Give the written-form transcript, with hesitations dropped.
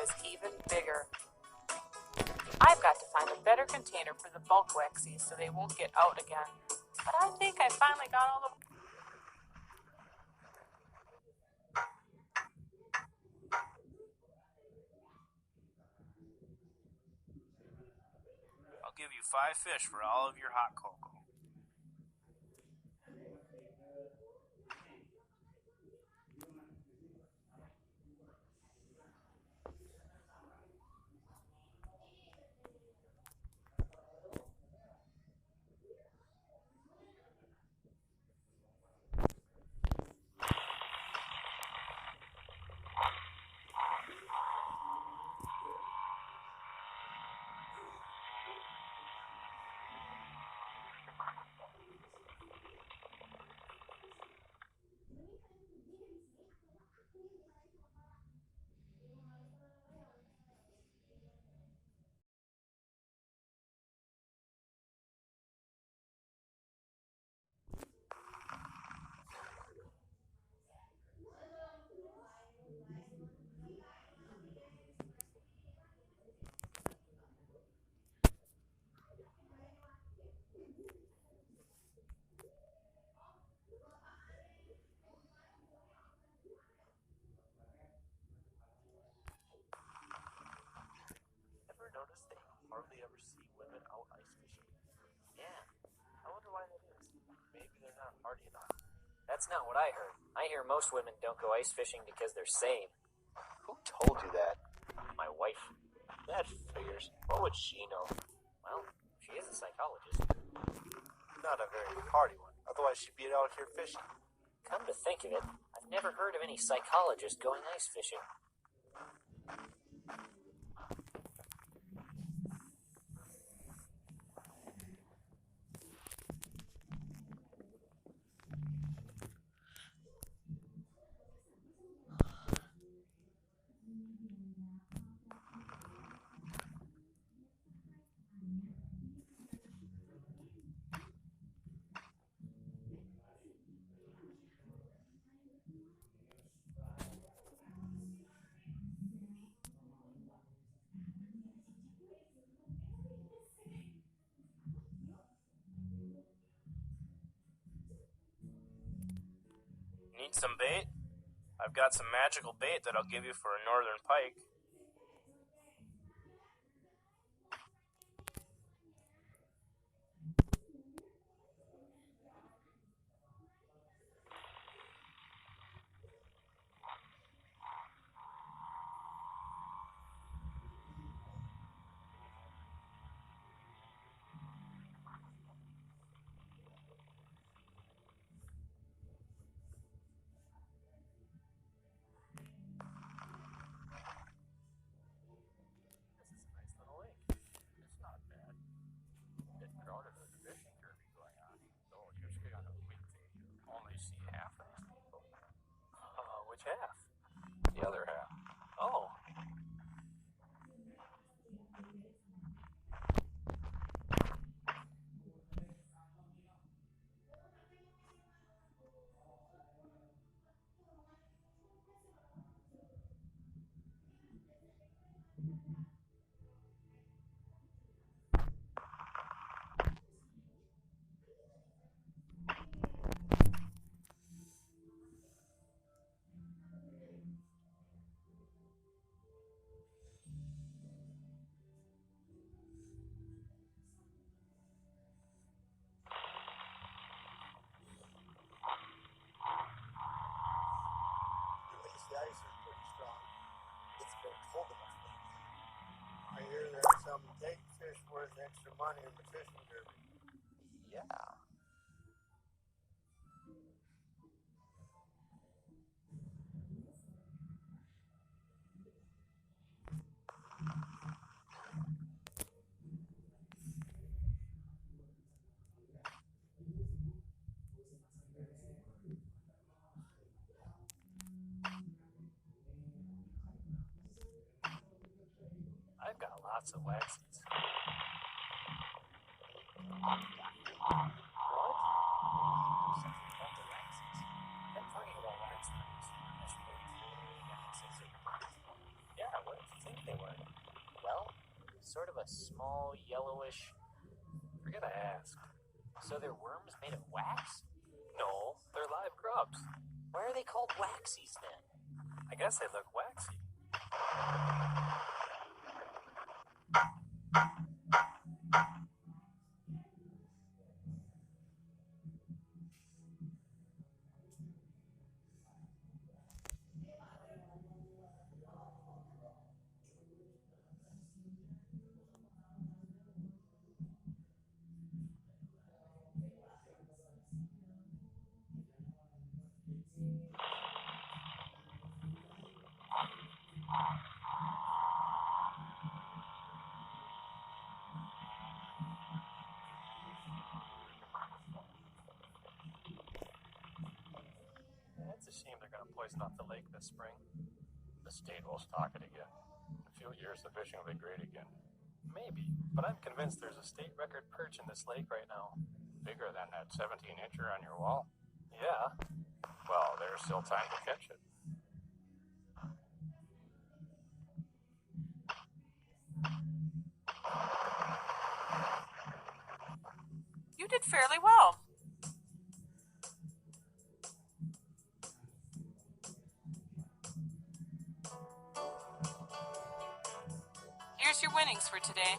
is even bigger. I've got to find a better container for the bulk waxies so they won't get out again. But I think I finally got all the... I'll give you 5 fish for all of your hot cocoa. Notice that you hardly ever see women out ice fishing? Yeah, I wonder why that is. Maybe they're not hardy enough. That's not what I heard. I hear most women don't go ice fishing because they're sane. Who told you that? My wife. That figures. What would she know? Well, she is a psychologist. Not a very hardy one. Otherwise she'd be out here fishing. Come to think of it, I've never heard of any psychologist going ice fishing. Need some bait? I've got some magical bait that I'll give you for a northern pike. This is a nice little lake. It's not bad. Bit crowded with the fishing derby going on. Though usually on a weekday you only see half of these people. Which half? The other half. Oh. At least the ice is pretty strong. It's been cold enough lately. I hear there are some big fish worth extra money in the fishing derby. Yeah. I've got lots of waxies. What? Something about the waxies. I'm talking about wax knives. Yeah, what did you think they were? Well, sort of a small, yellowish. Forget I asked. So they're worms made of wax? No, they're live grubs. Why are they called waxies then? I guess they look waxy. It's a shame they're going to poison off the lake this spring. The state will stock it again. In a few years, the fishing will be great again. Maybe, but I'm convinced there's a state record perch in this lake right now. Bigger than that 17-incher on your wall? Yeah. Well, there's still time to catch it. You did fairly well. Here's your winnings for today.